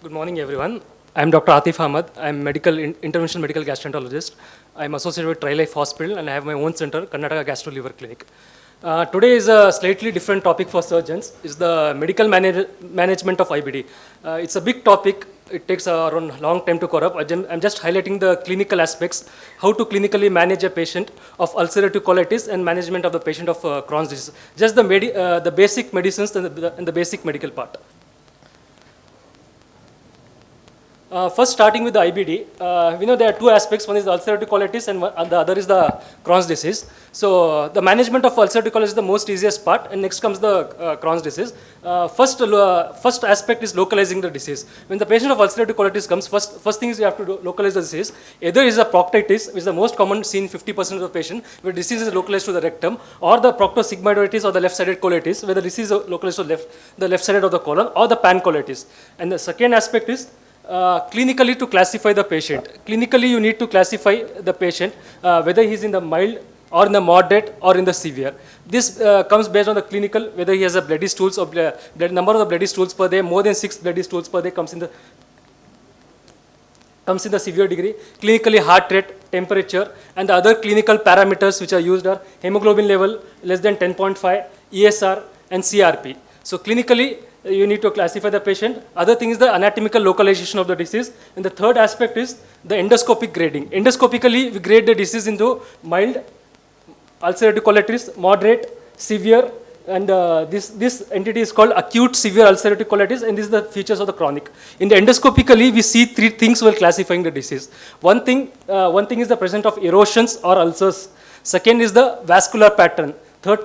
Good morning, everyone. I'm Dr. Atif Ahmad. I'm interventional medical gastroenterologist. I'm associated with TriLife Hospital, and I have my own center, Karnataka Gastro Liver Clinic. Today is a slightly different topic for surgeons. It's the medical management of IBD. It's a big topic. It takes around long time to cover up. I'm just highlighting the clinical aspects, how to clinically manage a patient of ulcerative colitis and management of the patient of Crohn's disease. Just the basic medicines and the basic medical part. First, starting with the IBD, we know there are two aspects. One is the ulcerative colitis, and the other is the Crohn's disease. So, the management of ulcerative colitis is the most easiest part, and next comes the Crohn's disease. First aspect is localizing the disease. When the patient of ulcerative colitis comes, first thing is you have to localize the disease. Either is a proctitis, which is the most common seen 50% of the patient, where disease is localized to the rectum, or the proctosigmoiditis or the left-sided colitis, where the disease is localized to the left side of the colon, or the pancolitis. And the second aspect is clinically to classify the patient. Clinically, you need to classify the patient whether he's in the mild or in the moderate or in the severe. This comes based on the clinical, whether he has a bloody stools or number of the bloody stools per day, more than 6 bloody stools per day comes in the severe degree. Clinically, heart rate, temperature, and the other clinical parameters which are used are hemoglobin level less than 10.5, ESR, and CRP. So clinically, you need to classify the patient. Other thing is the anatomical localization of the disease. And the third aspect is the endoscopic grading. Endoscopically, we grade the disease into mild, ulcerative colitis, moderate, severe, and this entity is called acute severe ulcerative colitis, and this is the features of the chronic. In the endoscopically, we see three things while classifying the disease. One thing is the presence of erosions or ulcers. Second is the vascular pattern. Third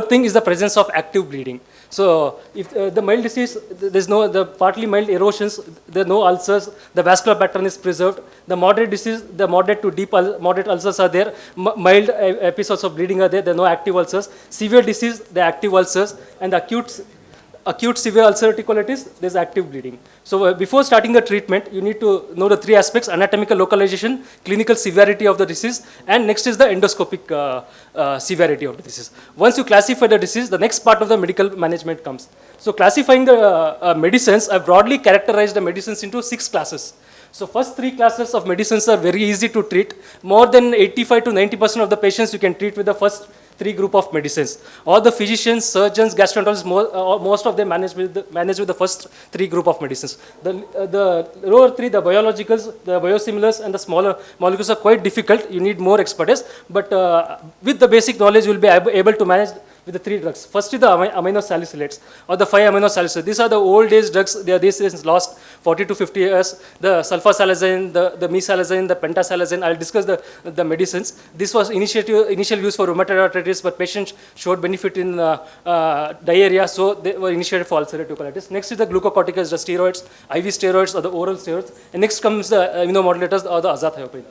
thing is the presence of active bleeding. So, if the mild disease, there's no, the partly mild erosions, there are no ulcers, the vascular pattern is preserved. The moderate disease, the moderate to deep moderate ulcers are there, mild episodes of bleeding are there are no active ulcers. Severe disease, the active ulcers, and the acute severe ulcerative colitis, there's active bleeding. So before starting the treatment, you need to know the three aspects: anatomical localization, clinical severity of the disease, and next is the endoscopic severity of the disease. Once you classify the disease, the next part of the medical management comes. So classifying the medicines, I've broadly characterized the medicines into 6 classes. So first 3 classes of medicines are very easy to treat. More than 85 to 90% of the patients you can treat with the first 3 group of medicines. All the physicians, surgeons, gastroenterologists, most of them manage with the first 3 group of medicines. The lower 3, the biologicals, the biosimilars, and the smaller molecules are quite difficult. You need more expertise, but with the basic knowledge, you will be able to manage with the 3 drugs. First is the aminosalicylates or the 5 aminosalicylates. These are the old age drugs. They are these days lost 40 to 50 years. The sulfasalazine, the mesalazine, the pentasalazine. I'll discuss the medicines. This was initial use for rheumatoid arthritis, but patients showed benefit in diarrhea, so they were initiated for ulcerative colitis. Next is the glucocorticoids, the steroids, IV steroids or the oral steroids. And next comes the immunomodulators or the azathioprine.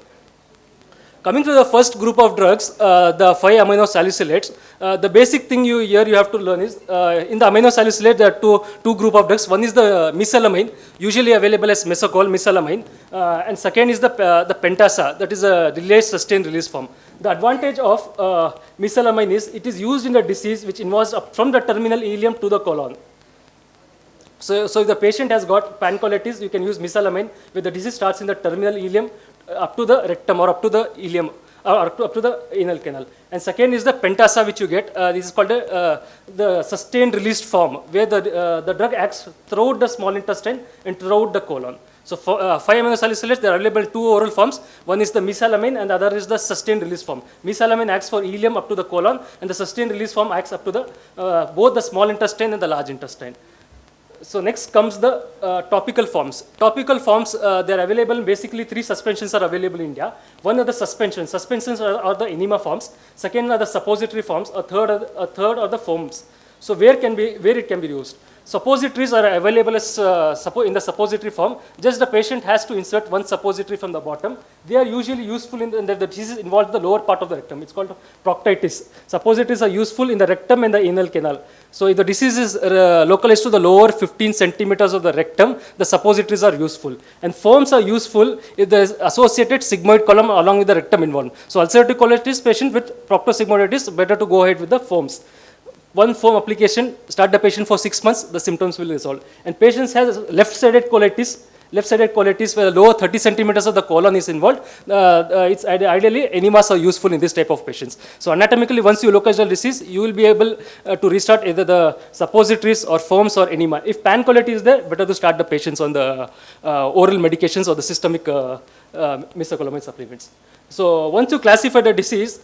Coming to the first group of drugs, the 5 aminosalicylates, the basic thing you have to learn is, in the aminosalicylate there are two group of drugs. One is the mesalamine, usually available as mesocol, mesalamine, and second is the pentasa, that is a delayed sustained release form. The advantage of mesalamine is it is used in the disease which involves from the terminal ileum to the colon. So if the patient has got pancolitis, you can use mesalamine where the disease starts in the terminal ileum up to the rectum or up to the ileum or up to the anal canal. And second is the pentasa which you get. This is called the sustained released form where the drug acts throughout the small intestine and throughout the colon. So 5 aminosalicylates, they are available in 2 oral forms. One is the mesalamine and the other is the sustained release form. Mesalamine acts for ileum up to the colon, and the sustained release form acts up to the both the small intestine and the large intestine. So next comes the topical forms. Topical forms, they are available, basically 3 suspensions are available in India. One are the suspensions. Suspensions are the enema forms. Second are the suppository forms. A third are the foams. So where it can be used? Suppositories are available as in the suppository form. Just the patient has to insert one suppository from the bottom. They are usually useful in the disease involves the lower part of the rectum. It's called proctitis. Suppositories are useful in the rectum and the anal canal. So if the disease is localized to the lower 15 centimeters of the rectum, the suppositories are useful. And foams are useful if there is associated sigmoid column along with the rectum involved. So ulcerative colitis patient with proctosigmoiditis, better to go ahead with the foams. One foam application, start the patient for 6 months, the symptoms will resolve. And patients has left-sided colitis, Left-sided colitis, where lower 30 centimeters of the colon is involved, it's ideally enemas are useful in this type of patients. So anatomically, once you localize the disease, you will be able to restart either the suppositories or foams or enema. If pancolitis is there, better to start the patients on the oral medications or the systemic mesacolamine supplements. So once you classify the disease,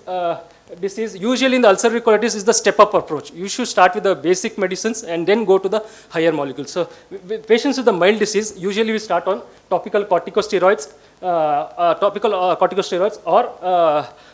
usually in the ulcerative colitis is the step-up approach. You should start with the basic medicines and then go to the higher molecules. So with patients with the mild disease, usually we start on topical corticosteroids, or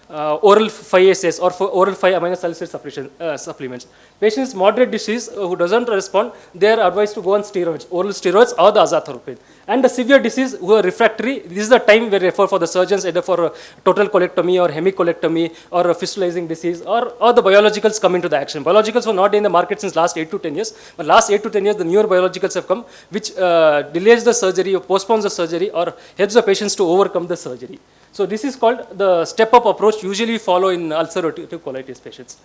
oral 5-ASAs or oral 5-amino salicylate supplements. Patients moderate disease who doesn't respond, they are advised to go on steroids, oral steroids or the azathioprine. And the severe disease who are refractory, this is the time we refer for the surgeons either for total colectomy or hemicolectomy or a fistulizing disease, or the biologicals come into the action. Biologicals were not in the market since last 8 to 10 years, but last 8 to 10 years the newer biologicals have come which delays the surgery or postpones the surgery or helps the patients to overcome the surgery. So this is called the step-up approach usually follow in ulcerative colitis patients.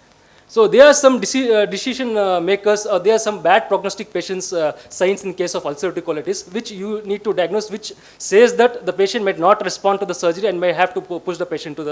So there are some decision makers, or there are some bad prognostic patients signs in case of ulcerative colitis, which you need to diagnose, which says that the patient might not respond to the surgery and may have to push the patient to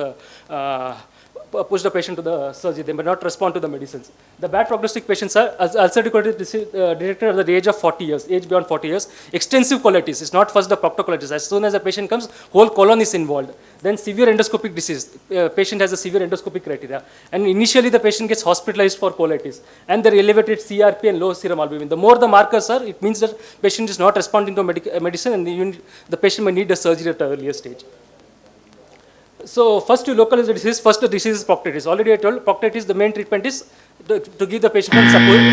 the surgery. They may not respond to the medicines. The bad prognostic patients are ulcerative colitis detected at the age of 40 years, age beyond 40 years. Extensive colitis is not first the proctocolitis. As soon as the patient comes, whole colon is involved. Then severe endoscopic disease. Patient has a severe endoscopic criteria. And initially the patient gets hospitalized for colitis. And the elevated CRP and low serum albumin. The more the markers are, it means that patient is not responding to medicine and the patient may need a surgery at an earlier stage. So first to localize the disease, first the disease is proctitis. Already I told proctitis, the main treatment is to give the patient on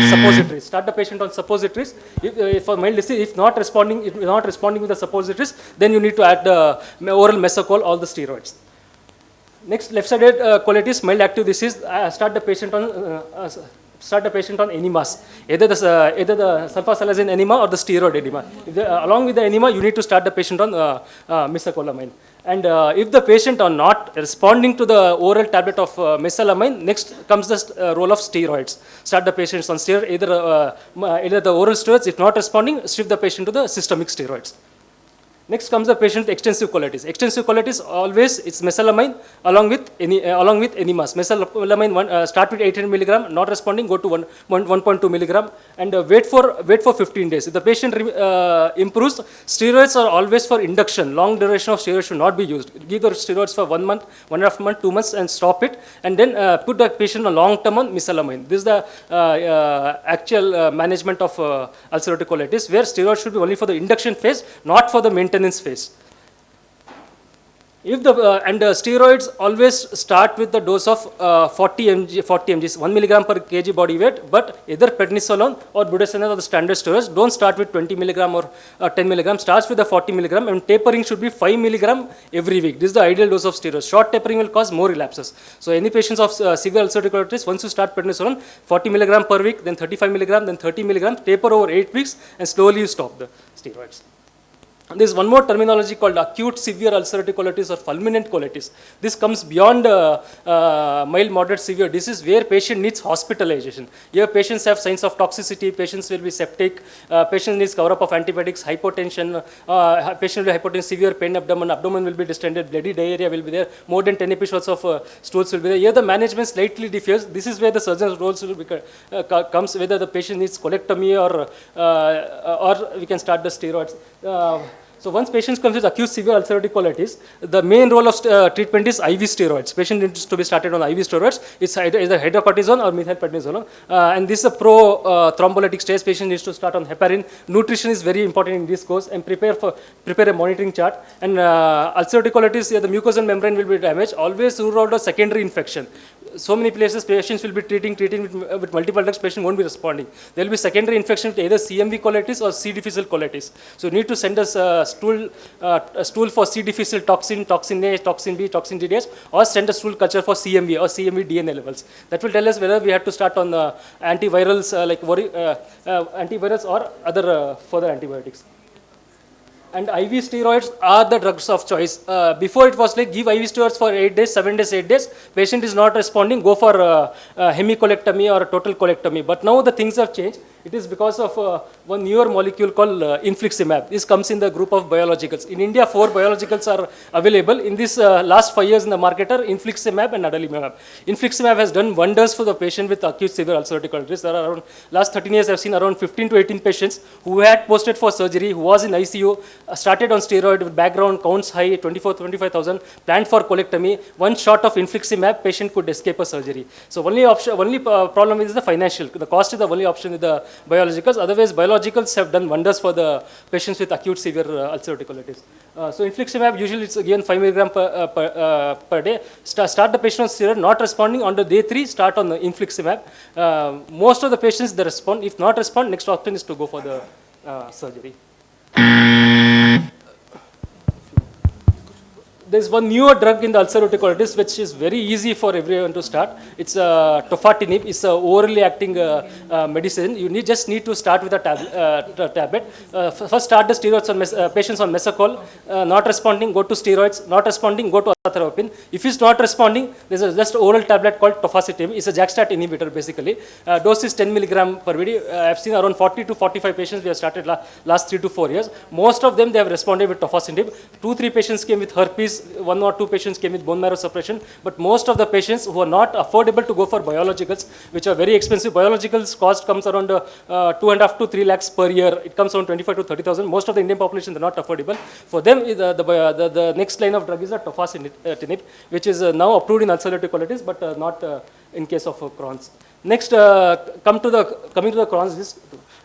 suppositories. Start the patient on suppositories. If for mild disease, if not responding with the suppositories, then you need to add the oral mesocol, all the steroids. Next, left-sided colitis, mild active disease. Start the patient on enemas, either the sulfasalazine enema or the steroid enema. Along with the enema, you need to start the patient on mesacolamine. And if the patient are not responding to the oral tablet of mesalamine, next comes the role of steroids. Start the patients on steroid, either the oral steroids. If not responding, shift the patient to the systemic steroids. Next comes the patient with extensive colitis. Extensive colitis always it's mesalamine along with enemas. Mesalamine start with 800 milligram, not responding, go to 1.2 milligram, and wait for 15 days. If the patient improves, steroids are always for induction. Long duration of steroids should not be used. Give the steroids for 1 month, 1.5 months, 2 months, and stop it, and then put the patient on long term on mesalamine. This is the actual management of ulcerative colitis, where steroids should be only for the induction phase, not for the maintenance phase. If the steroids always start with the dose of 40 mg, 1 milligram per kg body weight, but either prednisolone or budesonide or the standard steroids. Don't start with 20 milligram or 10 milligram. Starts with the 40 milligram, and tapering should be 5 milligram every week. This is the ideal dose of steroids. Short tapering will cause more relapses. So any patients of severe ulcerative colitis, once you start prednisolone, 40 milligram per week, then 35 milligram, then 30 milligram, taper over 8 weeks, and slowly you stop the steroids. There is one more terminology called acute severe ulcerative colitis or fulminant colitis. This comes beyond mild, moderate, severe disease, where patient needs hospitalization. Here patients have signs of toxicity, patients will be septic, patient needs cover up of antibiotics, hypotension, patient will be hypotension, severe pain abdomen will be distended, bloody diarrhea will be there, more than 10 episodes of stools will be there. Here the management slightly differs. This is where the surgeon's role comes, whether the patient needs colectomy or we can start the steroids. So once patients comes with acute severe ulcerative colitis, the main role of treatment is IV steroids. Patient needs to be started on IV steroids. It's either hydrocortisone or methylprednisolone. And this is a pro-thrombolytic stage. Patient needs to start on heparin. Nutrition is very important in this course, and prepare a monitoring chart. And ulcerative colitis, the mucosal membrane will be damaged. Always rule out a secondary infection. So many places patients will be treating with multiple drugs, patient won't be responding. There will be secondary infection with either CMV colitis or C. difficile colitis. So you need to send us a stool for C. difficile toxin, toxin A, toxin B, toxin DDS, or send a stool culture for CMV or CMV DNA levels. That will tell us whether we have to start on antivirals antivirals or other further antibiotics. And IV steroids are the drugs of choice. Before it was like give IV steroids for 8 days, 7 days, 8 days. Patient is not responding, go for hemicolectomy or total colectomy. But now the things have changed. It is because of one newer molecule called infliximab. This comes in the group of biologicals. In India, 4 biologicals are available. In this last 5 years in the market are infliximab and adalimumab. Infliximab has done wonders for the patient with acute severe ulcerative colitis. There are around, last 13 years I've seen around 15 to 18 patients who had posted for surgery, who was in ICU, started on steroid with background counts high, 25,000, planned for colectomy. One shot of infliximab, patient could escape a surgery. So only problem is the financial. The cost is the only option with the biologicals. Otherwise, biologicals have done wonders for the patients with acute severe ulcerative colitis. So infliximab usually it's given 5 milligram per day. Start the patient on steroid, not responding on the day 3, start on the infliximab. Most of the patients they respond. If not respond, next option is to go for the surgery. There's one newer drug in the ulcerative colitis which is very easy for everyone to start. It's tofatinib. It's a orally acting medicine. You just need to start with a tablet. First start the steroids on patients on mesocol. Not responding, go to steroids. Not responding, go to atharopin. If it's not responding, there's a just oral tablet called tofacitinib. It's a JAK-STAT inhibitor basically. Dose is 10 milligram per day. I've seen around 40 to 45 patients we have started last 3 to 4 years. Most of them they have responded with tofacitinib. 2-3 patients came with herpes. 1 or 2 patients came with bone marrow suppression, but most of the patients who are not affordable to go for biologicals, which are very expensive. Biologicals cost comes around 2.5 to 3 lakhs per year. It comes around 25 to 30,000. Most of the Indian population are not affordable. For them, the next line of drug is a tofacitinib, which is now approved in ulcerative colitis, but not in case of Crohn's. Next, coming to the Crohn's disease.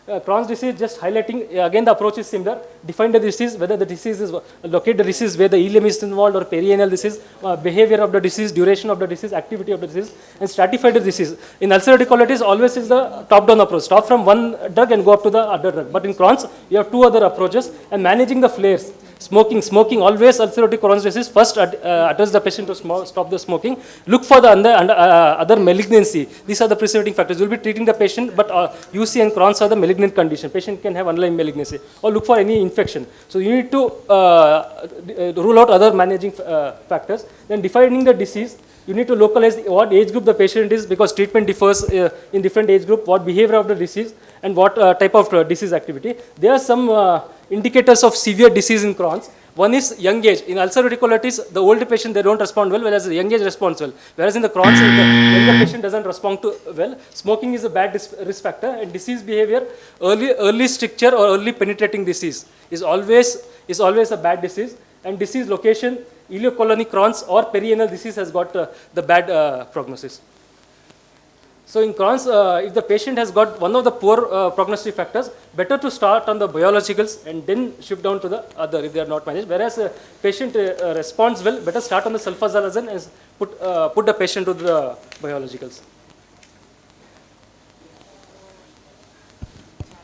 Crohn's disease, just highlighting, again the approach is similar. Define the disease, whether the disease is, locate the disease where the ileum is involved or perianal disease, behavior of the disease, duration of the disease, activity of the disease, and stratify the disease. In ulcerative colitis, always is the top-down approach. Stop from one drug and go up to the other drug. But in Crohn's, you have 2 other approaches, and managing the flares. Smoking, always ulcerative Crohn's disease, first address the patient to stop the smoking. Look for the other malignancy. These are the precipitating factors. You will be treating the patient, but UC and Crohn's are the malignant condition. Patient can have underlying malignancy. Or look for any infection. So you need to rule out other managing factors. Then defining the disease, you need to localize what age group the patient is, because treatment differs in different age group, what behavior of the disease, and what type of disease activity. There are some indicators of severe disease in Crohn's. One is young age. In ulcerative colitis, the older patient, they don't respond well, whereas the young age responds well. Whereas in the Crohn's, the younger patient doesn't respond well. Smoking is a bad risk factor, and disease behavior, early stricture or early penetrating disease is always a bad disease. And disease location, ileocolonic Crohn's or perianal disease has got the bad prognosis. So in Crohn's, if the patient has got one of the poor prognostic factors, better to start on the biologicals and then shift down to the other if they are not managed. Whereas a patient responds well, better start on the sulfasalazine and put the patient to the biologicals.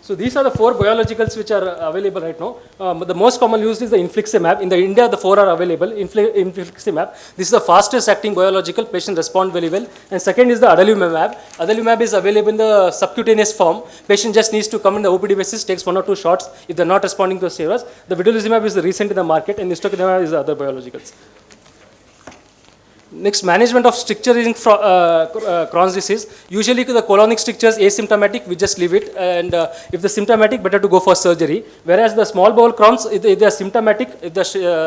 So these are the 4 biologicals which are available right now. The most common used is the infliximab. In the India, the 4 are available. Infliximab. This is the fastest acting biological. Patients respond very well. And second is the adalimumab. Adalimumab is available in the subcutaneous form. Patient just needs to come in the OPD basis, takes 1 or 2 shots if they are not responding to steroids. The vedolizumab is the recent in the market, and ustekinumab is the other biologicals. Next, management of stricture in Crohn's disease. Usually the colonic stricture is asymptomatic, we just leave it, and if the symptomatic, better to go for surgery. Whereas the small bowel Crohn's, if they are symptomatic, if the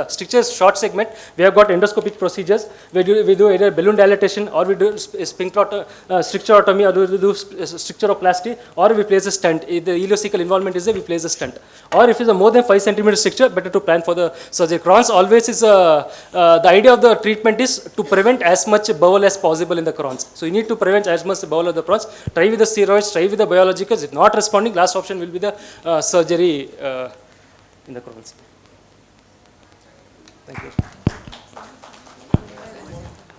stricture is short segment, we have got endoscopic procedures. We do either balloon dilatation, or we do stricturotomy, or we do stricturoplasty, or we place a stent. If the ileocecal involvement is there, we place a stent. Or if it's a more than 5 centimeter stricture, better to plan for the surgery. Crohn's always is the idea of the treatment is to prevent as much bowel as possible in the Crohn's. So you need to prevent as much bowel of the Crohn's. Try with the steroids, try with the biologicals. If not responding, last option will be the surgery in the Crohn's. Thank you.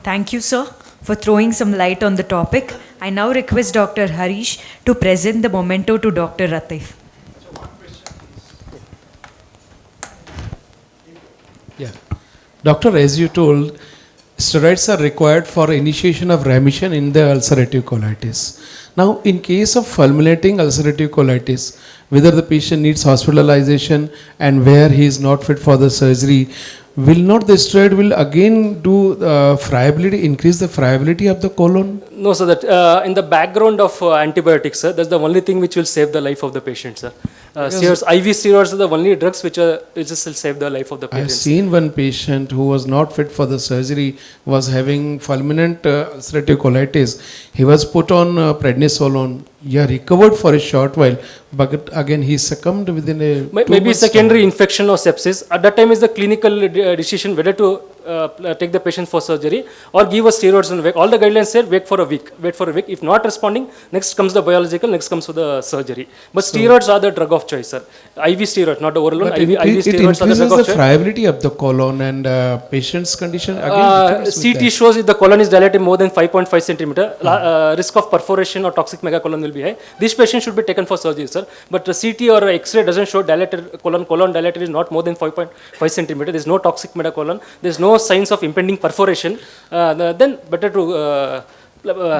Thank you, sir, for throwing some light on the topic. I now request Dr. Harish to present the memento to Dr. Ratif. Yeah. Doctor, as you told, steroids are required for initiation of remission in the ulcerative colitis. Now, in case of fulminating ulcerative colitis, whether the patient needs hospitalization and where he is not fit for the surgery, will not the steroid will again do friability, increase the friability of the colon? No, sir. That in the background of antibiotics, sir, that's the only thing which will save the life of the patient, sir. Steroids, IV steroids are the only drugs which will save the life of the I have patient. seen one patient who was not fit for the surgery, was having fulminant ulcerative colitis. He was put on prednisolone. He recovered for a short while, but again he succumbed within a Maybe secondary infection or sepsis. At that time is the clinical decision whether to take the patient for surgery or give us steroids and wait. All the guidelines said wait for a week. Wait for a week. If not responding, next comes the biological, next comes the surgery. But steroids are the drug of choice, sir. IV steroid, not the oral one. But IV it steroids are the increases drug the of choice. friability of the colon and patient's condition again differs with CT that. shows if the colon is dilated more than 5.5 centimeter, risk of perforation or toxic megacolon will be high. This patient should be taken for surgery, sir. But CT or X-ray doesn't show dilated colon. Colon dilated is not more than 5.5 centimeter. There is no toxic megacolon. There is no signs of impending perforation. Then better to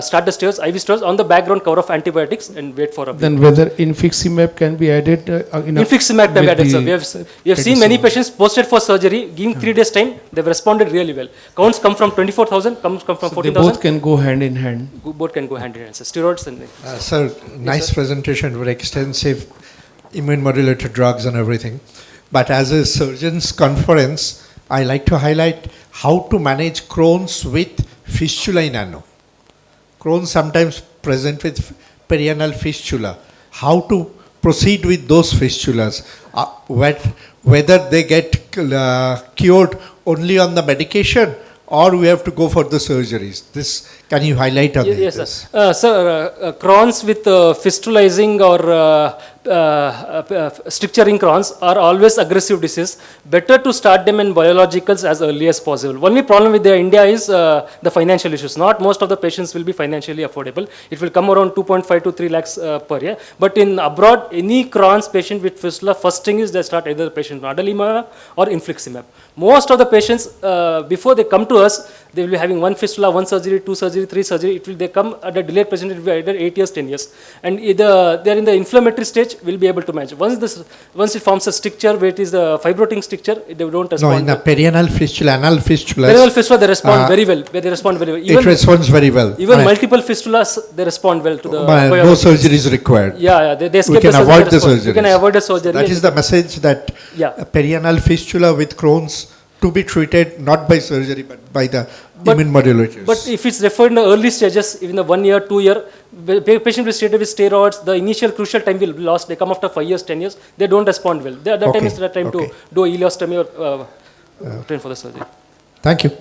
start the steroids, IV steroids on the background cover of antibiotics and wait for a week. Then whether infliximab can be added Infliximab can be with added, sir. the We have seen many patients posted for surgery, giving 3 days time, they've responded really well. Counts come from 24,000, come from so they 14,000. both can go hand in hand. Both can go hand in hand, sir. Steroids and Sir, nice presentation, very extensive immune modulator drugs and everything. But as a surgeon's conference, I like to highlight how to manage Crohn's with fistula in ano. Crohn's sometimes present with perianal fistula. How to proceed with those fistulas? Whether they get cured only on the medication or we have to go for the surgeries. This, can you highlight on yes, this? sir. Crohn's with fistulizing or stricturing Crohn's are always aggressive disease. Better to start them in biologicals as early as possible. Only problem with India is the financial issues. Not most of the patients will be financially affordable. It will come around 2.5 to 3 lakhs per year. But in abroad, any Crohn's patient with fistula, first thing is they start either patient adalimumab or infliximab. Most of the patients, before they come to us, they will be having one fistula, one surgery, two surgery, three surgery. They come at a delayed patient, it will be either 8 years, 10 years. And either they are in the inflammatory stage, we'll be able to manage. Once it forms a stricture, where it is the fibrotic stricture, they don't respond. No, in the perianal fistula, anal fistula. Perianal fistula, they respond very well. They respond very well. It responds very well. Even multiple fistulas, they respond well to the no surgery is required. Yeah, they escape We can avoid the surgery. surgery. We can avoid the surgery. That is the message, that Yeah. a perianal fistula with Crohn's to be treated not by surgery but by the immune modulators. But if it's referred in the early stages, even the 1 year, 2 year, patient will stay with steroids, the initial crucial time will be lost. They come after 5 years, 10 years, they don't respond well. That time is the time to do ileostomy or train for the surgery. Thank you.